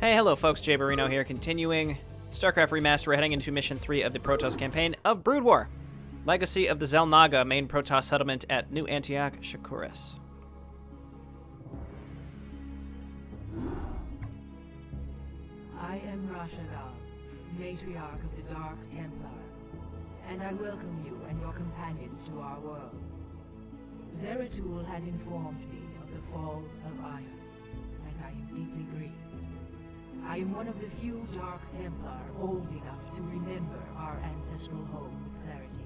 Hey, hello folks, Jay Barino here, continuing StarCraft Remastered. We're heading into Mission 3 of the Protoss campaign of Brood War. Legacy of the Xel'Naga, main Protoss settlement at New Antioch, Shakuris. I am Xel'Naga, matriarch of the Dark Templar, and I welcome you and your companions to our world. Zeratul has informed me of the fall of Iron, and I am deeply grieved. I am one of the few Dark Templar old enough to remember our ancestral home with clarity.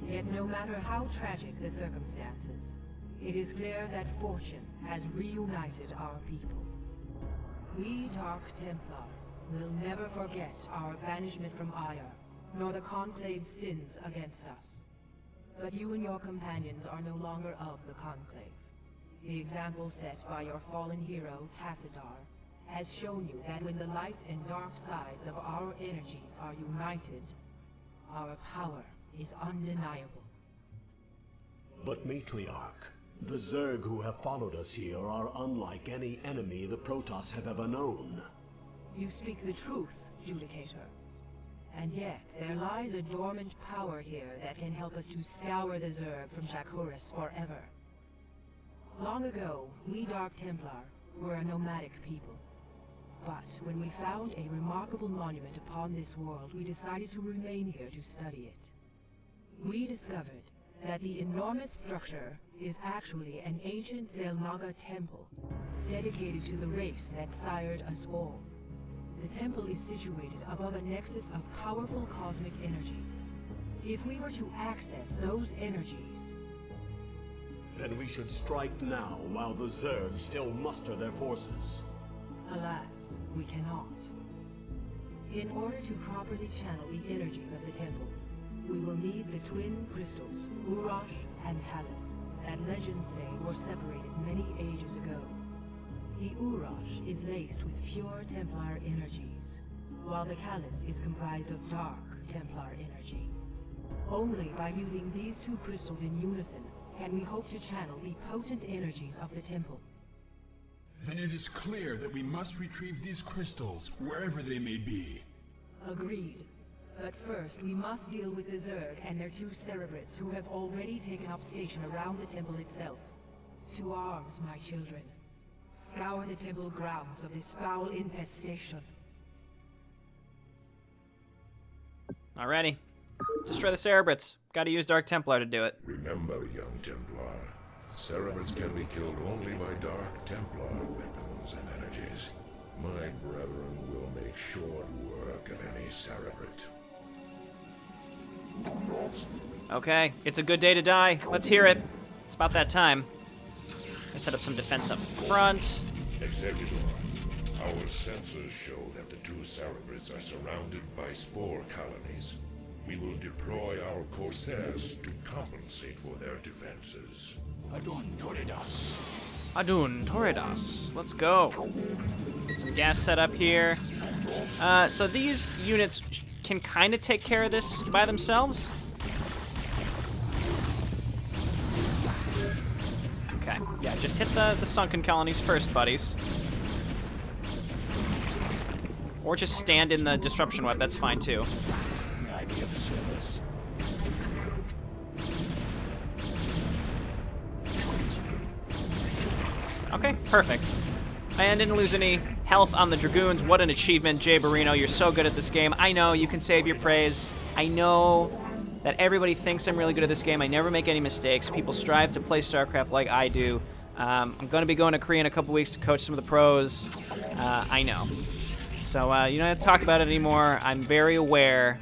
Yet no matter how tragic the circumstances, it is clear that fortune has reunited our people. We Dark Templar will never forget our banishment from Ire, nor the Conclave's sins against us. But you and your companions are no longer of the Conclave. The example set by your fallen hero, Tassadar, has shown you that when the light and dark sides of our energies are united, our power is undeniable. But Matriarch, the Zerg who have followed us here are unlike any enemy the Protoss have ever known. You speak the truth, Judicator. And yet, there lies a dormant power here that can help us to scour the Zerg from Shakuris forever. Long ago, we Dark Templar were a nomadic people. But when we found a remarkable monument upon this world, we decided to remain here to study it. We discovered that the enormous structure is actually an ancient Xel'Naga temple, dedicated to the race that sired us all. The temple is situated above a nexus of powerful cosmic energies. If we were to access those energies... Then we should strike now, while the Zerg still muster their forces. Alas, we cannot. In order to properly channel the energies of the temple, we will need the twin crystals, Urash and Callus, that legends say were separated many ages ago. The Urash is laced with pure Templar energies, while the Callus is comprised of dark Templar energy. Only by using these two crystals in unison can we hope to channel the potent energies of the temple. Then it is clear that we must retrieve these crystals, wherever they may be. Agreed. But first, we must deal with the Zerg and their two Cerebrates who have already taken up station around the temple itself. To arms, my children. Scour the temple grounds of this foul infestation. Alrighty. Destroy the Cerebrates. Gotta use Dark Templar to do it. Remember, young Templar, Cerebrates can be killed only by Dark Templar weapons and energies. My brethren will make short work of any Cerebrate. Okay, it's a good day to die. Let's hear it. It's about that time. I set up some defense up front. Executor, our sensors show that the two Cerebrates are surrounded by spore colonies. We will deploy our Corsairs to compensate for their defenses. Adun Toridas. Adun Toridas. Let's go. Get some gas set up here. So these units can kind of take care of this by themselves. Okay, yeah, just hit the sunken colonies first, buddies. Or just stand in the disruption web, that's fine too. Idea of service. Okay, perfect. And didn't lose any health on the Dragoons. What an achievement, Jay Barino. You're so good at this game. I know, you can save your praise. I know that everybody thinks I'm really good at this game. I never make any mistakes. People strive to play StarCraft like I do. I'm going to be going to Korea in a couple weeks to coach some of the pros. I know. So you don't have to talk about it anymore. I'm very aware.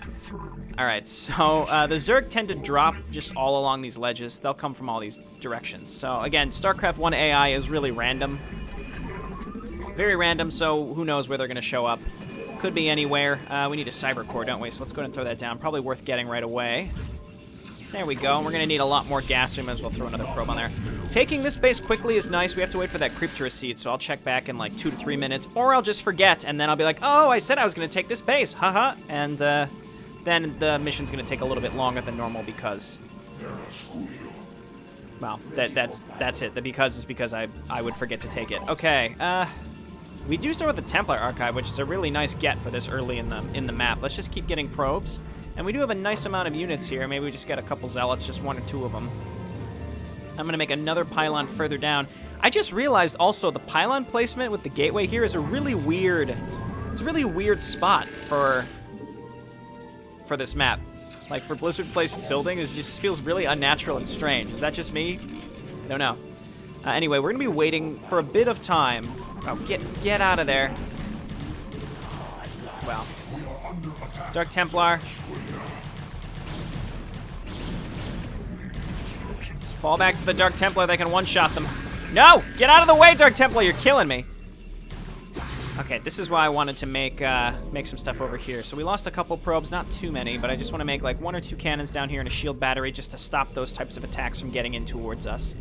All right, so the Zerg tend to drop just all along these ledges. They'll come from all these directions. So again, StarCraft 1 AI is really random. Very random, so who knows where they're going to show up. Could be anywhere. We need a cyber core, don't we? So let's go ahead and throw that down. Probably worth getting right away. There we go. We're going to need a lot more gas, so we might as well throw another probe on there. Taking this base quickly is nice. We have to wait for that creep to recede, so I'll check back in like 2 to 3 minutes, or I'll just forget, and then I'll be like, oh, I said I was going to take this base, haha, and then the mission's going to take a little bit longer than normal because... Well, that's it. The because is because I would forget to take it. Okay, We do start with the Templar Archive, which is a really nice get for this early in the map. Let's just keep getting probes. And we do have a nice amount of units here. Maybe we just get a couple Zealots, just 1 or 2 of them. I'm going to make another pylon further down. I just realized also the pylon placement with the gateway here is a really weird... It's a really weird spot for this map. Like, for Blizzard-placed building, it just feels really unnatural and strange. Is that just me? I don't know. Anyway, we're going to be waiting for a bit of time. Oh, get out of there. Well. Dark Templar. Fall back to the Dark Templar. They can one-shot them. No! Get out of the way, Dark Templar! You're killing me. Okay, this is why I wanted to make some stuff over here. So we lost a couple probes, not too many, but I just want to make like 1 or 2 cannons down here and a shield battery just to stop those types of attacks from getting in towards us.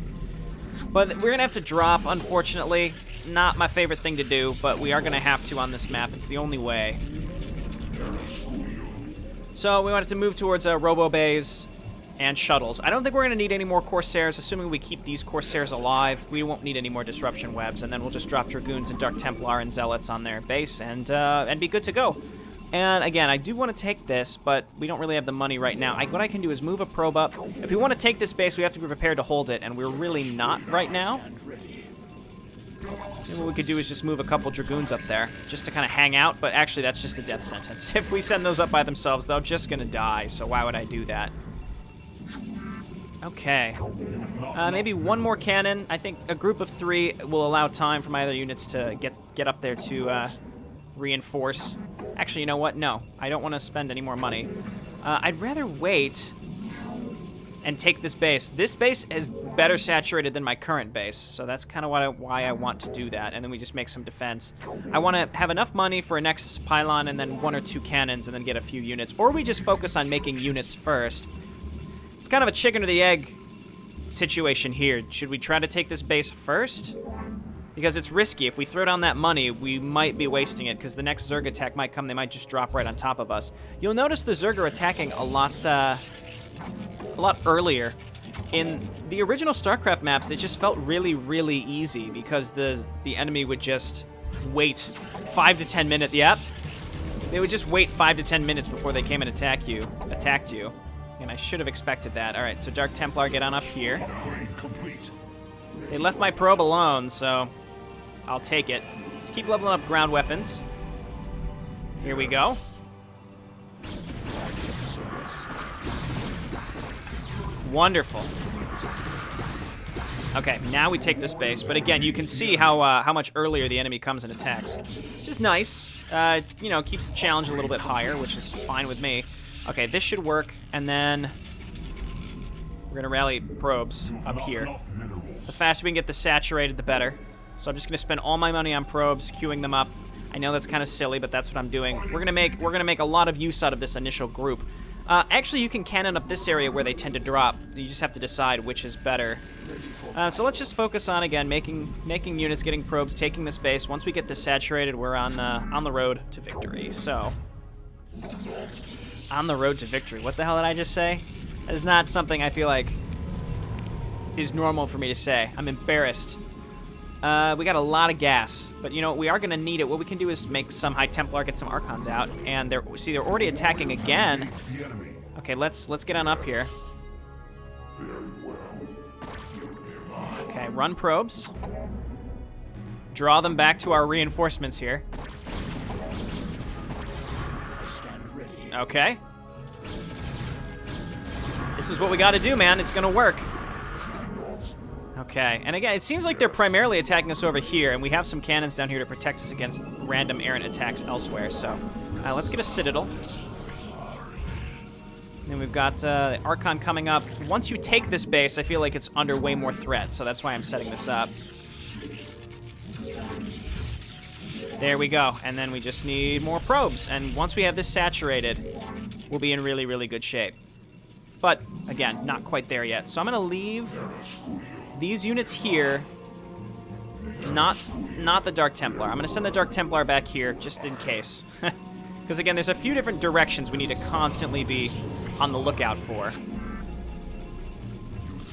But we're gonna have to drop, unfortunately. Not my favorite thing to do, but we are gonna have to on this map. It's the only way. So we wanted to move towards robo bays and shuttles. I don't think we're going to need any more Corsairs. Assuming we keep these Corsairs alive, we won't need any more disruption webs, and then we'll just drop Dragoons and Dark Templar and Zealots on their base and be good to go. And again, I do want to take this, but we don't really have the money right now. What I can do is move a probe up. If we want to take this base, we have to be prepared to hold it, and we're really not right now. And what we could do is just move a couple Dragoons up there, just to kind of hang out, but actually that's just a death sentence. If we send those up by themselves, they're just going to die, so why would I do that? Okay. Maybe 1 more cannon. I think a group of 3 will allow time for my other units to get up there to reinforce. Actually, you know what? No, I don't want to spend any more money. I'd rather wait and take this base. This base is better saturated than my current base, so that's kind of why I want to do that, and then we just make some defense. I want to have enough money for a Nexus pylon and then 1 or 2 cannons and then get a few units, or we just focus on making units first. It's kind of a chicken or the egg situation here. Should we try to take this base first? Because it's risky. If we throw down that money, we might be wasting it, because the next Zerg attack might come. They might just drop right on top of us. You'll notice the Zerg are attacking a lot earlier. In the original StarCraft maps, it just felt really, really easy, because the enemy would just wait 5 to 10 minutes. Yep. They would just wait 5 to 10 minutes before they came and attacked you. And I should have expected that. All right, so Dark Templar, get on up here. They left my probe alone, so I'll take it. Just keep leveling up ground weapons. Here we go. Wonderful. Okay, now we take this base, but again, you can see how much earlier the enemy comes and attacks. Which is nice. You know, keeps the challenge a little bit higher, which is fine with me. Okay, this should work, and then we're gonna rally probes up here. The faster we can get this saturated, the better. So I'm just gonna spend all my money on probes, queuing them up. I know that's kind of silly, but that's what I'm doing. We're gonna make a lot of use out of this initial group. Actually, you can cannon up this area where they tend to drop. You just have to decide which is better. So let's just focus on, again, making units, getting probes, taking this base. Once we get this saturated, we're on the road to victory. So, on the road to victory. What the hell did I just say? That is not something I feel like is normal for me to say. I'm embarrassed. We got a lot of gas, but you know, we are going to need it. What we can do is make some High Templar, get some Archons out, and they're already attacking again. Okay, let's get on up here. Okay, run probes. Draw them back to our reinforcements here. Okay. This is what we got to do, man. It's going to work. Okay, and again, it seems like they're primarily attacking us over here, and we have some cannons down here to protect us against random errant attacks elsewhere, so let's get a Citadel. Then we've got the Archon coming up. Once you take this base, I feel like it's under way more threat, so that's why I'm setting this up. There we go, and then we just need more probes, and once we have this saturated, we'll be in really, really good shape. But, again, not quite there yet. So I'm going to leave these units here, not the Dark Templar. I'm going to send the Dark Templar back here, just in case. Because, again, there's a few different directions we need to constantly be on the lookout for.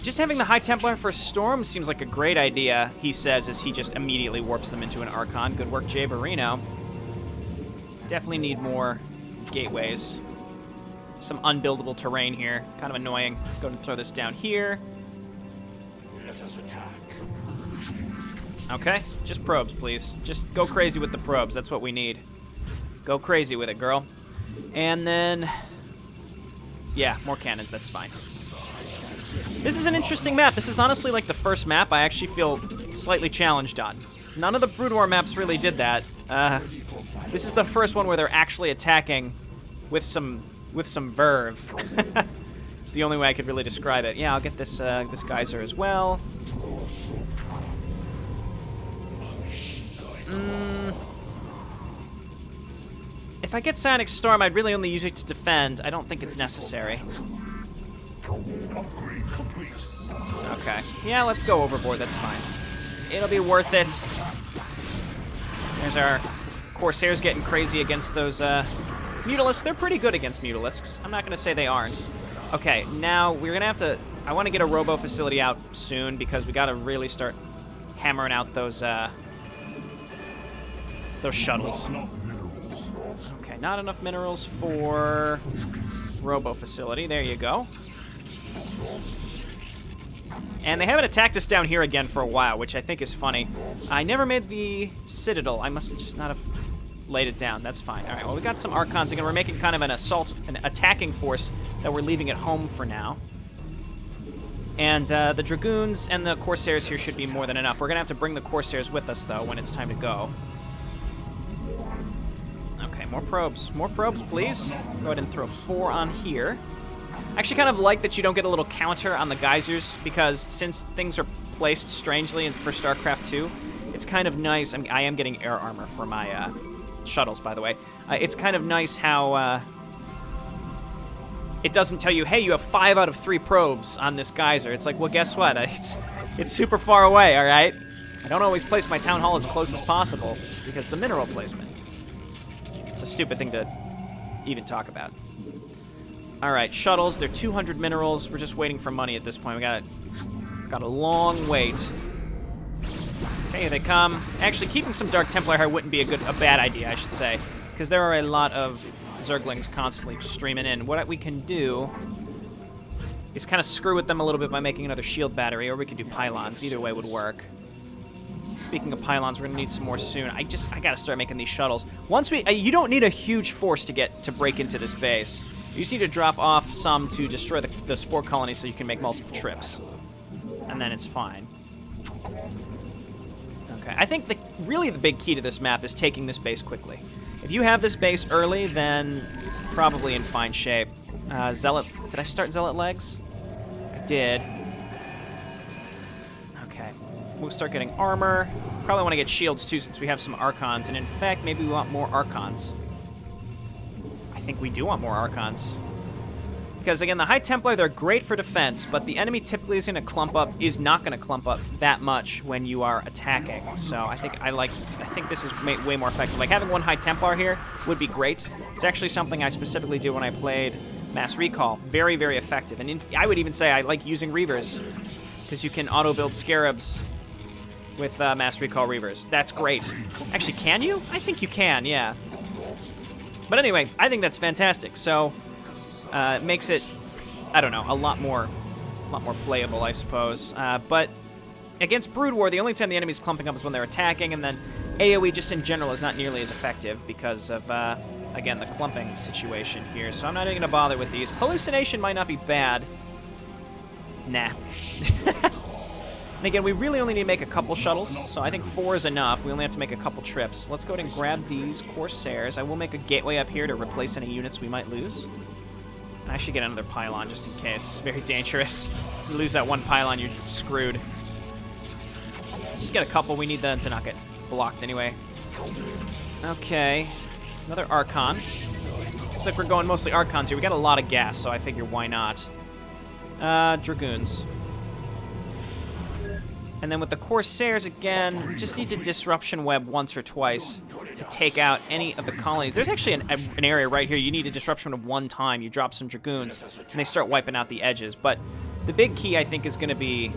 Just having the High Templar for Storm seems like a great idea, he says, as he just immediately warps them into an Archon. Good work, Jay Barrino. Definitely need more gateways. Some unbuildable terrain here. Kind of annoying. Let's go and throw this down here. Let us attack. Okay, just probes, please. Just go crazy with the probes. That's what we need. Go crazy with it, girl. And then... yeah, more cannons. That's fine. This is an interesting map. This is honestly like the first map I actually feel slightly challenged on. None of the Brood War maps really did that. This is the first one where they're actually attacking with some verve. It's the only way I could really describe it. Yeah, I'll get this this geyser as well. If I get Psionic Storm, I'd really only use it to defend. I don't think it's necessary. Upgrade complete. Okay. Yeah, let's go overboard. That's fine. It'll be worth it. There's our Corsairs getting crazy against those Mutalisks. They're pretty good against Mutalisks. I'm not going to say they aren't. Okay, now we're going to have to... I want to get a robo facility out soon because we got to really start hammering out those shuttles. Okay, not enough minerals for robo facility. There you go. And they haven't attacked us down here again for a while, which I think is funny. I never made the Citadel. I must just not have laid it down. That's fine. All right, well, we got some Archons again. We're making kind of an attacking force that we're leaving at home for now. And the Dragoons and the Corsairs here should be more than enough. We're going to have to bring the Corsairs with us, though, when it's time to go. Okay, more probes. More probes, please. Go ahead and throw 4 on here. I actually kind of like that you don't get a little counter on the geysers, because since things are placed strangely for StarCraft 2, it's kind of nice. I am getting air armor for my shuttles, by the way. It's kind of nice how it doesn't tell you, hey, you have 5 out of 3 probes on this geyser. It's like, well, guess what? It's super far away, all right? I don't always place my town hall as close as possible because the mineral placement. It's a stupid thing to even talk about. All right, shuttles. They're 200 minerals. We're just waiting for money at this point. We got a long wait. Okay, here they come. Actually, keeping some Dark Templar here wouldn't be a bad idea, I should say, because there are a lot of Zerglings constantly streaming in. What we can do is kind of screw with them a little bit by making another shield battery, or we could do pylons. Either way would work. Speaking of pylons, we're gonna need some more soon. I gotta start making these shuttles. Once you don't need a huge force to break into this base. You just need to drop off some to destroy the spore colony so you can make multiple trips. And then it's fine. Okay, I think really the big key to this map is taking this base quickly. If you have this base early, then probably in fine shape. Zealot, did I start Zealot legs? I did. Okay, we'll start getting armor. Probably want to get shields too since we have some Archons, and in fact, maybe we want more Archons. I think we do want more Archons. Because again, the High Templar, they're great for defense, but the enemy typically is not going to clump up that much when you are attacking. So I think this is way more effective. Like having one High Templar here would be great. It's actually something I specifically did when I played Mass Recall. Very, very effective. And I would even say I like using Reavers, because you can auto-build Scarabs with Mass Recall Reavers. That's great. Actually, can you? I think you can, yeah. But anyway, I think that's fantastic. So it makes it, I don't know, a lot more playable, I suppose. But against Brood War, the only time the enemy's clumping up is when they're attacking, and then AoE just in general is not nearly as effective because of, again, the clumping situation here. So I'm not even going to bother with these. Hallucination might not be bad. Nah. And again, we really only need to make a couple shuttles, so I think 4 is enough. We only have to make a couple trips. Let's go ahead and grab these Corsairs. I will make a gateway up here to replace any units we might lose. I should get another pylon just in case. It's very dangerous. If you lose that one pylon, you're screwed. Just get a couple. We need them to not get blocked anyway. Okay. Another Archon. Seems like we're going mostly Archons here. We got a lot of gas, so I figure why not. Dragoons. And then with the Corsairs, again, we just need to Disruption Web once or twice to take out any of the colonies. There's actually an area right here you need a Disruption Web one time. You drop some Dragoons, and they start wiping out the edges. But The big key, I think, is going to be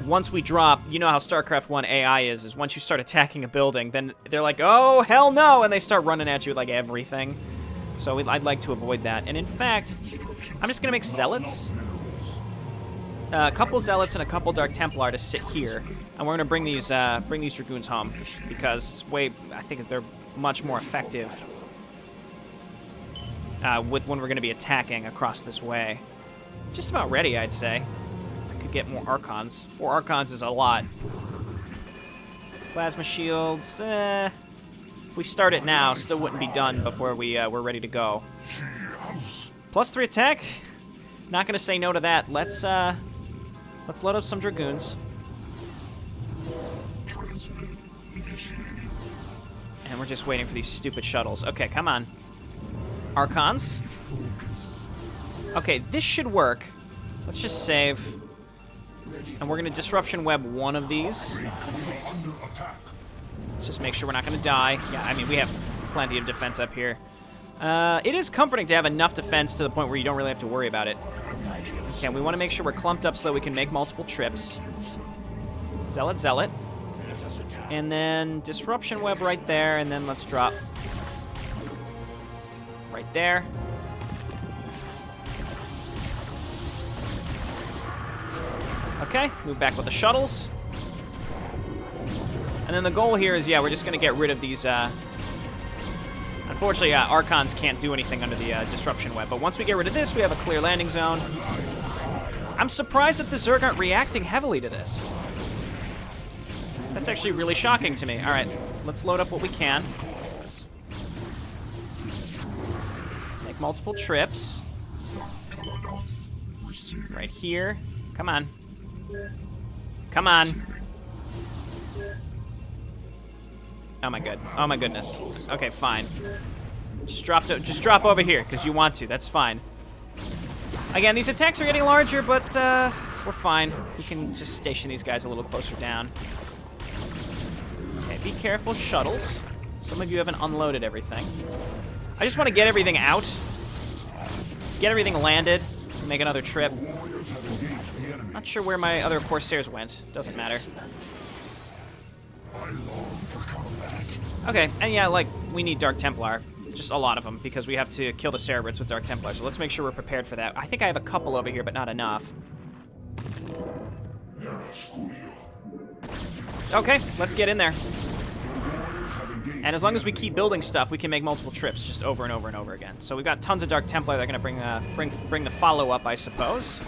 once we drop, you know how StarCraft 1 AI is once you start attacking a building, then they're like, oh, hell no, and they start running at you with, like, everything. So I'd like to avoid that. And in fact, I'm just going to make Zealots. A couple Zealots and a couple Dark Templar to sit here. And we're going to bring these Dragoons home, because I think they're much more effective with when we're going to be attacking across this way. Just about ready, I'd say. I could get more Archons. 4 Archons is a lot. Plasma shields, if we start it now, still wouldn't be done before we're ready to go. +3 attack? Not gonna say no to that. Let's load up some Dragoons. And we're just waiting for these stupid shuttles. Okay, come on. Archons. Okay, this should work. Let's just save. And we're going to Disruption Web one of these. Let's just make sure we're not going to die. Yeah, I mean, we have plenty of defense up here. It is comforting to have enough defense to the point where you don't really have to worry about it. Okay, we want to make sure we're clumped up so that we can make multiple trips. Zealot, Zealot. And then Disruption Web right there, and then let's drop right there. Okay, move back with the shuttles. And then the goal here is, yeah, we're just going to get rid of these... Unfortunately, Archons can't do anything under the Disruption Web, but once we get rid of this, we have a clear landing zone. I'm surprised that the Zerg aren't reacting heavily to this. That's actually really shocking to me. All right, let's load up what we can. Make multiple trips. Right here. Come on. Come on. Oh my god. Oh my goodness. Okay, fine. Just drop over here because you want to. That's fine. Again, these attacks are getting larger, but we're fine. We can just station these guys a little closer down. Okay, be careful, shuttles. Some of you haven't unloaded everything. I just want to get everything out. Get everything landed. Make another trip. Not sure where my other Corsairs went. Doesn't matter. Okay, and yeah, like, we need Dark Templar. Just a lot of them, because we have to kill the Cerebrits with Dark Templar, so let's make sure we're prepared for that. I think I have a couple over here, but not enough. Okay, let's get in there. And as long as we keep building stuff, we can make multiple trips just over and over and over again. So we've got tons of Dark Templar. They're going to bring the follow-up, I suppose.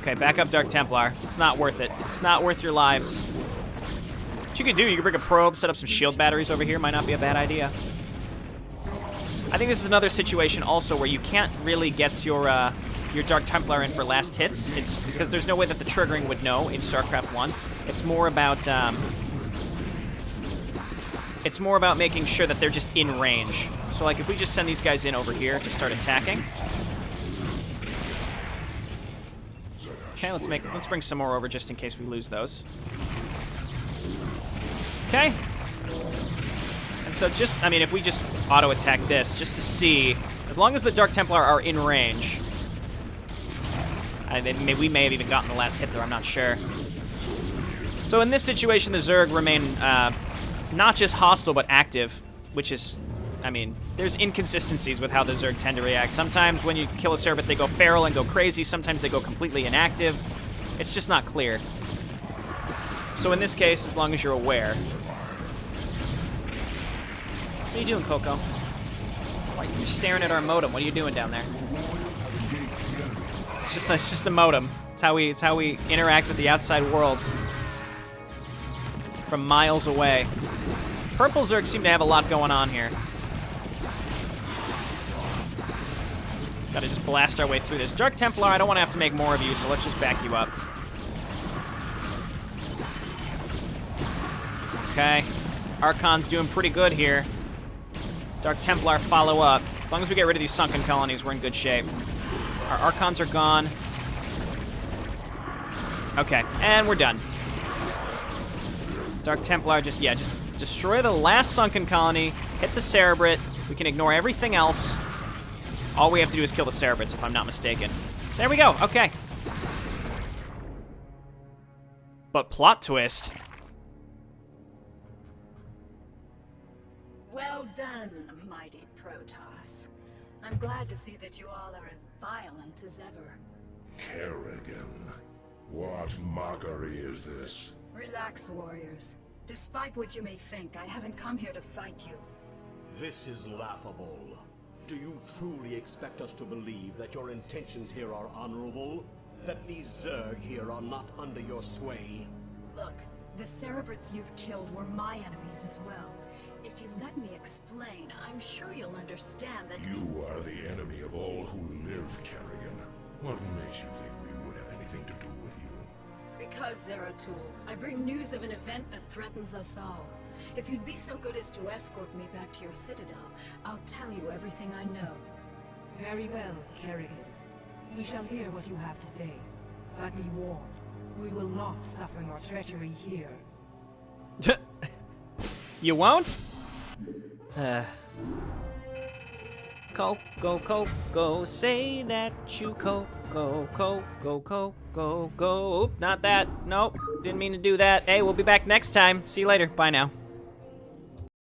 Okay, back up Dark Templar. It's not worth it. It's not worth your lives. What you could do, you could bring a probe, set up some shield batteries over here. Might not be a bad idea. I think this is another situation also where you can't really get your Dark Templar in for last hits. It's because there's no way that the triggering would know in StarCraft 1. It's more about making sure that they're just in range. So like if we just send these guys in over here to start attacking. Okay, let's bring some more over just in case we lose those. Okay. And so just, I mean, if we just auto-attack this, just to see, as long as the Dark Templar are in range, we may have even gotten the last hit there, I'm not sure. So in this situation, the Zerg remain not just hostile, but active, which is, I mean, there's inconsistencies with how the Zerg tend to react. Sometimes when you kill a Cerebrit, they go feral and go crazy. Sometimes they go completely inactive. It's just not clear. So in this case, as long as you're aware. What are you doing, Coco? Why are you staring at our modem? What are you doing down there? It's just a modem. It's how we interact with the outside world from miles away. Purple Zerg seem to have a lot going on here. Gotta just blast our way through this. Dark Templar, I don't want to have to make more of you, so let's just back you up. Okay. Archon's doing pretty good here. Dark Templar follow up. As long as we get rid of these sunken colonies, we're in good shape. Our Archons are gone. Okay, and we're done. Dark Templar, just destroy the last sunken colony, hit the Cerebrit. We can ignore everything else. All we have to do is kill the Cerebrits, if I'm not mistaken. There we go, okay. But plot twist. Well done, mighty Protoss. I'm glad to see that you all are as violent as ever. Kerrigan, what mockery is this? Relax, warriors. Despite what you may think, I haven't come here to fight you. This is laughable. Do you truly expect us to believe that your intentions here are honorable? That these Zerg here are not under your sway? Look, the Cerebrits you've killed were my enemies as well. If you let me explain, I'm sure you'll understand that— You are the enemy of all who live, Kerrigan. What makes you think we would have anything to do with you? Because, Zeratul, I bring news of an event that threatens us all. If you'd be so good as to escort me back to your citadel, I'll tell you everything I know. Very well, Kerrigan. We shall hear what you have to say. But be warned, we will not suffer your treachery here. You won't? Go, say that you go. Oop, not that. Nope, didn't mean to do that. Hey, we'll be back next time. See you later. Bye now.